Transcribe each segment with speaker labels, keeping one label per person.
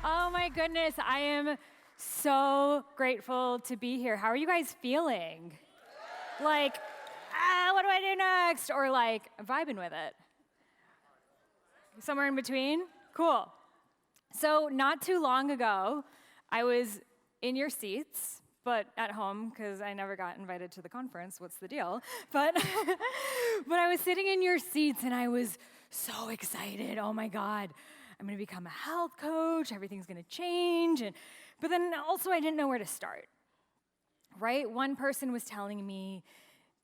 Speaker 1: Oh my goodness, I am so grateful to be here. How are you guys feeling? Like, what do I do next? Or like, vibing with it? Somewhere in between? Cool. So, not too long ago, I was in your seats, but at home because I never got invited to the conference. What's the deal? But, but I was sitting in your seats and I was so excited. Oh my God, I'm going to become a health coach. Everything's going to change. But then also, I didn't know where to start. Right? One person was telling me,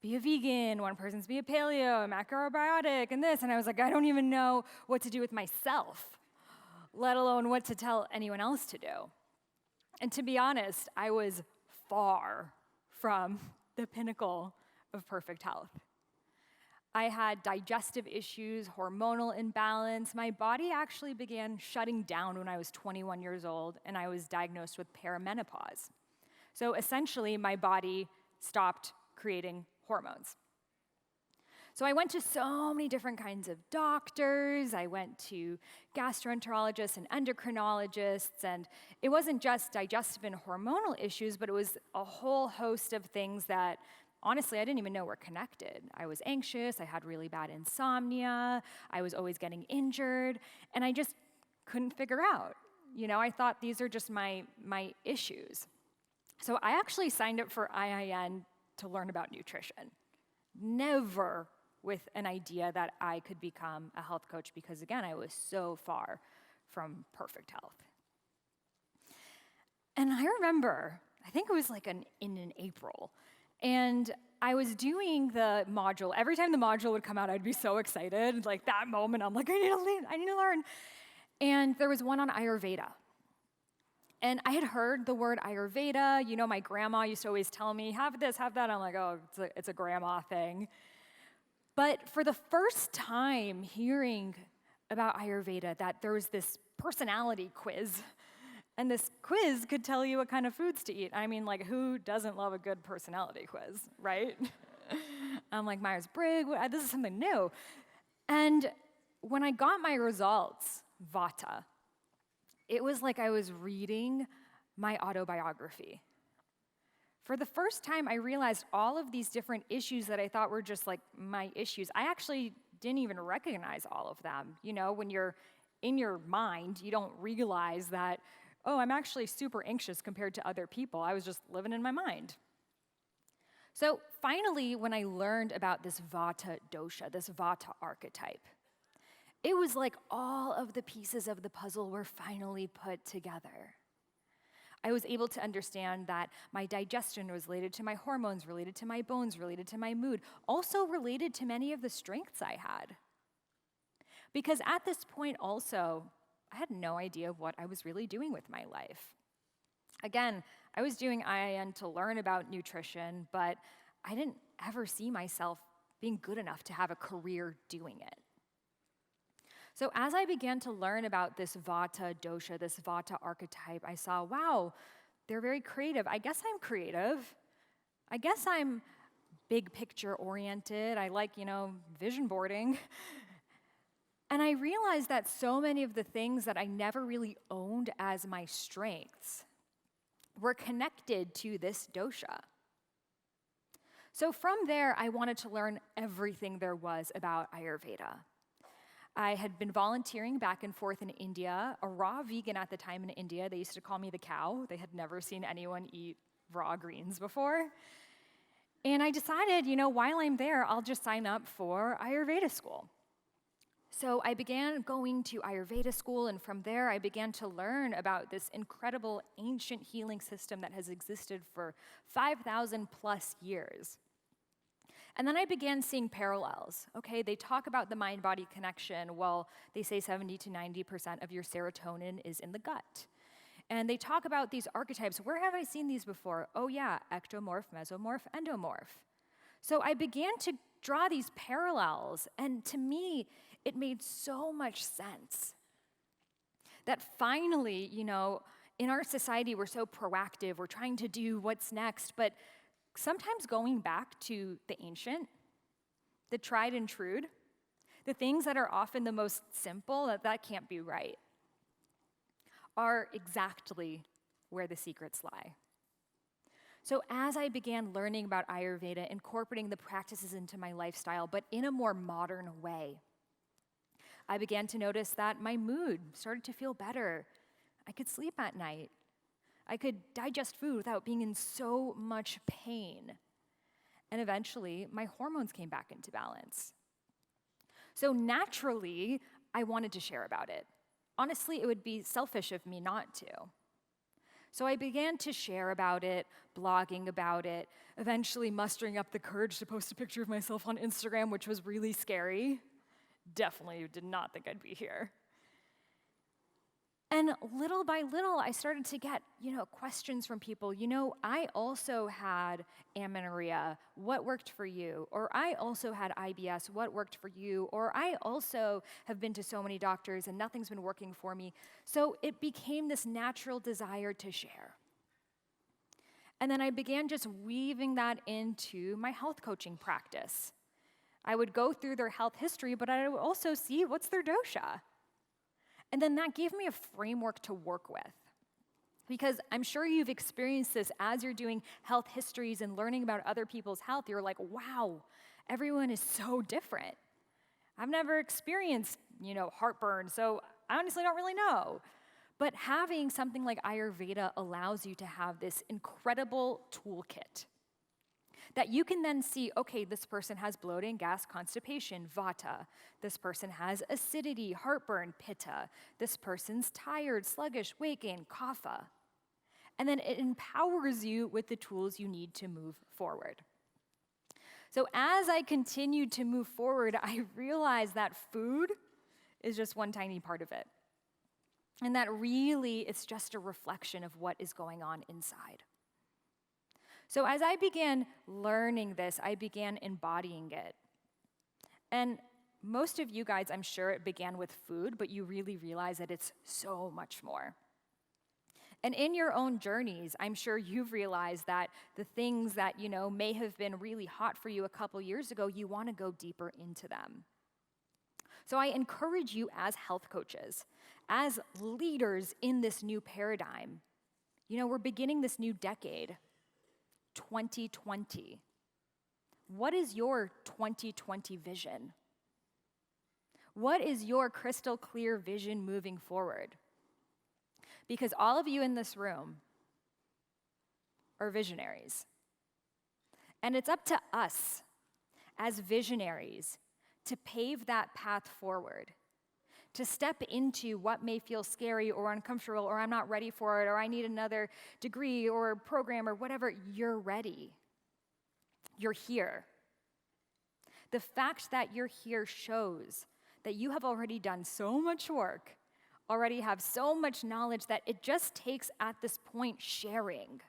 Speaker 1: be a vegan, one person's be a paleo, a macrobiotic, and this. And I was like, I don't even know what to do with myself, let alone what to tell anyone else to do. And to be honest, I was far from the pinnacle of perfect health. I had digestive issues, hormonal imbalance. My body actually began shutting down when I was 21 years old, and I was diagnosed with perimenopause. So essentially, my body stopped creating hormones. So I went to so many different kinds of doctors. I went to gastroenterologists and endocrinologists, and it wasn't just digestive and hormonal issues, but it was a whole host of things that, honestly, I didn't even know were connected. I was anxious, I had really bad insomnia, I was always getting injured, and I just couldn't figure out. I thought these are just my issues. So I actually signed up for IIN to learn about nutrition. Never with an idea that I could become a health coach because, again, I was so far from perfect health. And I remember, I think it was like in April, and I was doing the module. Every time the module would come out, I'd be so excited. Like that moment, I'm like, I need to learn. And there was one on Ayurveda. And I had heard the word Ayurveda. My grandma used to always tell me, have this, have that. I'm like, oh, it's a grandma thing. But for the first time hearing about Ayurveda, that there was this personality quiz. And this quiz could tell you what kind of foods to eat. I mean, like, who doesn't love a good personality quiz, right? I'm like, Myers-Briggs, this is something new. And when I got my results, Vata, it was like I was reading my autobiography. For the first time, I realized all of these different issues that I thought were just like my issues. I actually didn't even recognize all of them. When you're in your mind, you don't realize that, oh, I'm actually super anxious compared to other people. I was just living in my mind. So finally, when I learned about this Vata dosha, this Vata archetype, it was like all of the pieces of the puzzle were finally put together. I was able to understand that my digestion was related to my hormones, related to my bones, related to my mood, also related to many of the strengths I had. Because at this point also, I had no idea what I was really doing with my life. Again, I was doing IIN to learn about nutrition, but I didn't ever see myself being good enough to have a career doing it. So as I began to learn about this Vata dosha, this Vata archetype, I saw, wow, they're very creative. I guess I'm creative. I guess I'm big picture oriented. I like, vision boarding. And I realized that so many of the things that I never really owned as my strengths were connected to this dosha. So from there, I wanted to learn everything there was about Ayurveda. I had been volunteering back and forth in India, a raw vegan at the time in India. They used to call me the cow. They had never seen anyone eat raw greens before. And I decided, while I'm there, I'll just sign up for Ayurveda school. So I began going to Ayurveda school, and from there I began to learn about this incredible ancient healing system that has existed for 5,000 plus years. And then I began seeing parallels. Okay, they talk about the mind-body connection. Well, they say 70 to 90% of your serotonin is in the gut. And they talk about these archetypes. Where have I seen these before? Oh yeah, ectomorph, mesomorph, endomorph. So I began to draw these parallels, and to me, it made so much sense that finally, in our society, we're so proactive, we're trying to do what's next, but sometimes going back to the ancient, the tried and true, the things that are often the most simple, that can't be right. are exactly where the secrets lie. So as I began learning about Ayurveda, incorporating the practices into my lifestyle, but in a more modern way, I began to notice that my mood started to feel better. I could sleep at night. I could digest food without being in so much pain. And eventually, my hormones came back into balance. So naturally, I wanted to share about it. Honestly, it would be selfish of me not to. So I began to share about it, blogging about it, eventually mustering up the courage to post a picture of myself on Instagram, which was really scary. Definitely did not think I'd be here. And little by little, I started to get, questions from people. I also had amenorrhea. What worked for you? Or I also had IBS. What worked for you? Or I also have been to so many doctors and nothing's been working for me. So it became this natural desire to share. And then I began just weaving that into my health coaching practice. I would go through their health history, but I would also see what's their dosha. And then that gave me a framework to work with. Because I'm sure you've experienced this as you're doing health histories and learning about other people's health. You're like, wow, everyone is so different. I've never experienced, heartburn, so I honestly don't really know. But having something like Ayurveda allows you to have this incredible toolkit that you can then see, okay, this person has bloating, gas, constipation, vata. This person has acidity, heartburn, pitta. This person's tired, sluggish, weight gain, kapha. And then it empowers you with the tools you need to move forward. So as I continued to move forward, I realized that food is just one tiny part of it. And that really it's just a reflection of what is going on inside. So as I began learning this, I began embodying it. And most of you guys, I'm sure it began with food, but you really realize that it's so much more. And in your own journeys, I'm sure you've realized that the things that, may have been really hot for you a couple years ago, you want to go deeper into them. So I encourage you as health coaches, as leaders in this new paradigm. We're beginning this new decade. 2020. What is your 2020 vision? What is your crystal clear vision moving forward? Because all of you in this room are visionaries. And it's up to us as visionaries to pave that path forward, to step into what may feel scary or uncomfortable, or I'm not ready for it, or I need another degree or program or whatever. You're ready. You're here. The fact that you're here shows that you have already done so much work, already have so much knowledge that it just takes at this point sharing.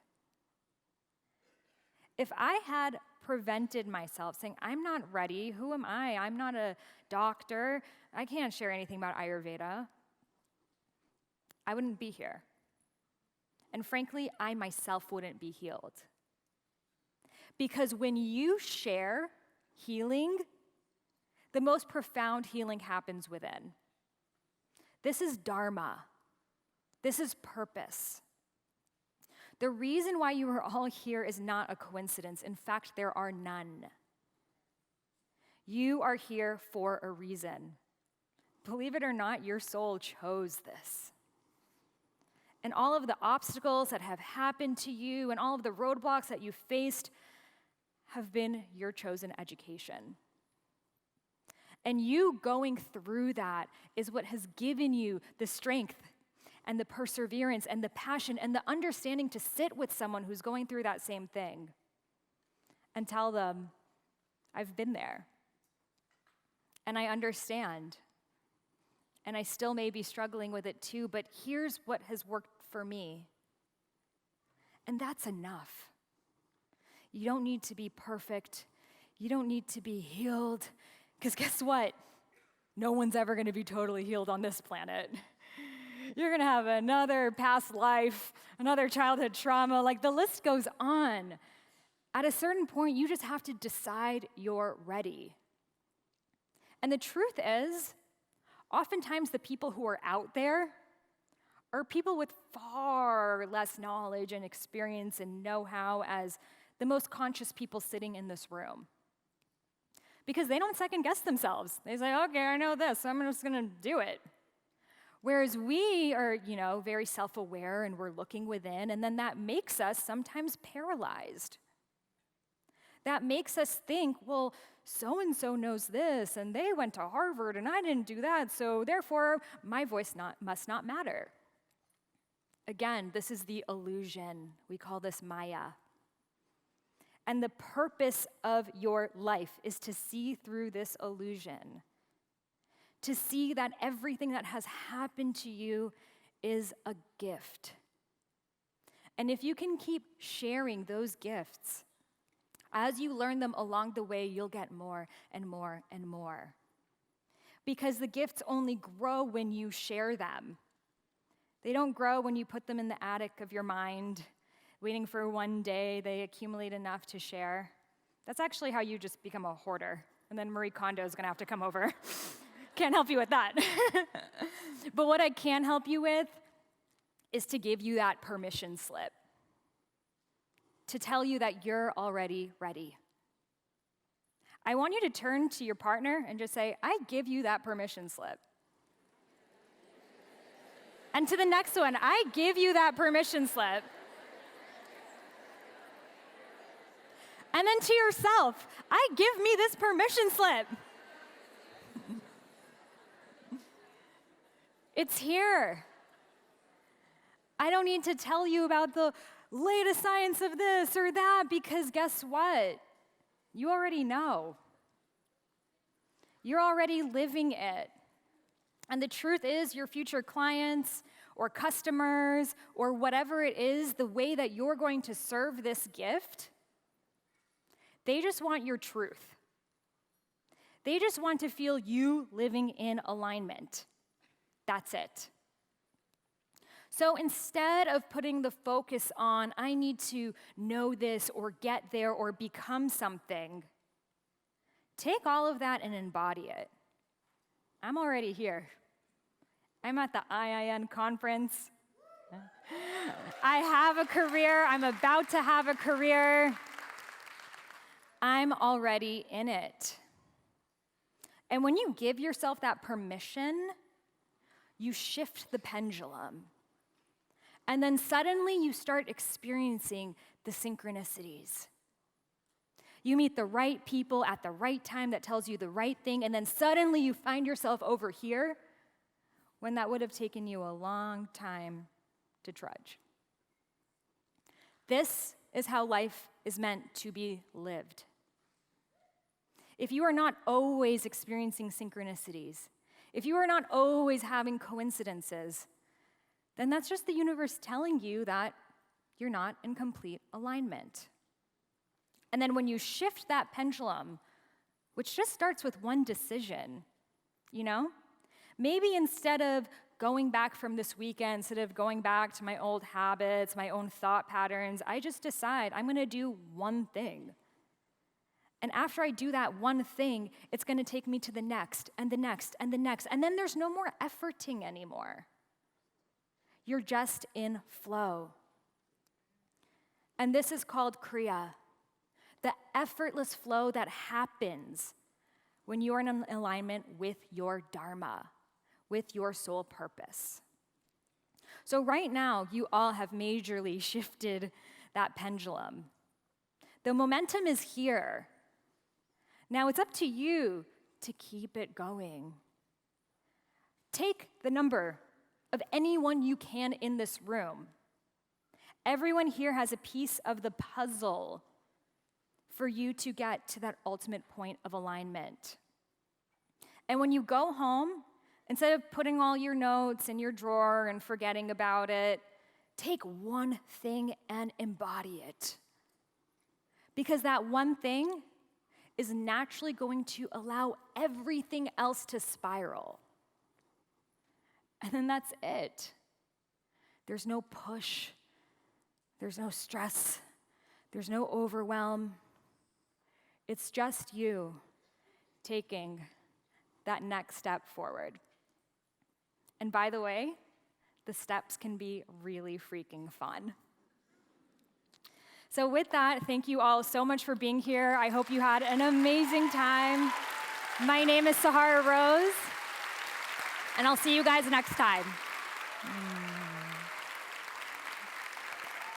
Speaker 1: If I had prevented myself saying, I'm not ready, who am I? I'm not a doctor, I can't share anything about Ayurveda, I wouldn't be here. And frankly, I myself wouldn't be healed. Because when you share healing, the most profound healing happens within. This is dharma. This is purpose. The reason why you are all here is not a coincidence. In fact, there are none. You are here for a reason. Believe it or not, your soul chose this. And all of the obstacles that have happened to you and all of the roadblocks that you faced have been your chosen education. And you going through that is what has given you the strength and the perseverance and the passion and the understanding to sit with someone who's going through that same thing and tell them, I've been there and I understand and I still may be struggling with it too, but here's what has worked for me. And that's enough. You don't need to be perfect. You don't need to be healed, because guess what? No one's ever going to be totally healed on this planet. You're going to have another past life, another childhood trauma, like the list goes on. At a certain point, you just have to decide you're ready. And the truth is, oftentimes the people who are out there or people with far less knowledge and experience and know-how as the most conscious people sitting in this room. Because they don't second guess themselves. They say, okay, I know this, so I'm just gonna do it. Whereas we are, very self-aware and we're looking within, and then that makes us sometimes paralyzed. That makes us think, well, so-and-so knows this, and they went to Harvard, and I didn't do that, so therefore my voice must not matter. Again, this is the illusion. We call this Maya. And the purpose of your life is to see through this illusion, to see that everything that has happened to you is a gift. And if you can keep sharing those gifts, as you learn them along the way, you'll get more and more and more. Because the gifts only grow when you share them. They don't grow when you put them in the attic of your mind, waiting for one day they accumulate enough to share. That's actually how you just become a hoarder. And then Marie Kondo is going to have to come over. Can't help you with that. But what I can help you with is to give you that permission slip, to tell you that you're already ready. I want you to turn to your partner and just say, I give you that permission slip. And to the next one, I give you that permission slip. And then to yourself, I give me this permission slip. It's here. I don't need to tell you about the latest science of this or that, because guess what? You already know. You're already living it. And the truth is, your future clients or customers or whatever it is, the way that you're going to serve this gift, they just want your truth. They just want to feel you living in alignment. That's it. So instead of putting the focus on, I need to know this or get there or become something, take all of that and embody it. I'm already here. I'm at the IIN conference. I have a career. I'm about to have a career. I'm already in it. And when you give yourself that permission, you shift the pendulum. And then suddenly you start experiencing the synchronicities. You meet the right people at the right time that tells you the right thing, and then suddenly you find yourself over here when that would have taken you a long time to trudge. This is how life is meant to be lived. If you are not always experiencing synchronicities, if you are not always having coincidences, then that's just the universe telling you that you're not in complete alignment. And then when you shift that pendulum, which just starts with one decision, maybe instead of going back from this weekend, instead of going back to my old habits, my own thought patterns, I just decide I'm going to do one thing. And after I do that one thing, it's going to take me to the next and the next and the next. And then there's no more efforting anymore. You're just in flow. And this is called Kriya, the effortless flow that happens when you're in alignment with your Dharma, with your soul purpose. So right now, you all have majorly shifted that pendulum. The momentum is here. Now it's up to you to keep it going. Take the number of anyone you can in this room. Everyone here has a piece of the puzzle for you to get to that ultimate point of alignment. And when you go home, instead of putting all your notes in your drawer and forgetting about it, take one thing and embody it. Because that one thing is naturally going to allow everything else to spiral. And then that's it. There's no push. There's no stress. There's no overwhelm. It's just you taking that next step forward. And by the way, The steps can be really freaking fun. So with that, thank you all so much for being here. I hope you had an amazing time. My name is Sahara Rose, and I'll see you guys next time.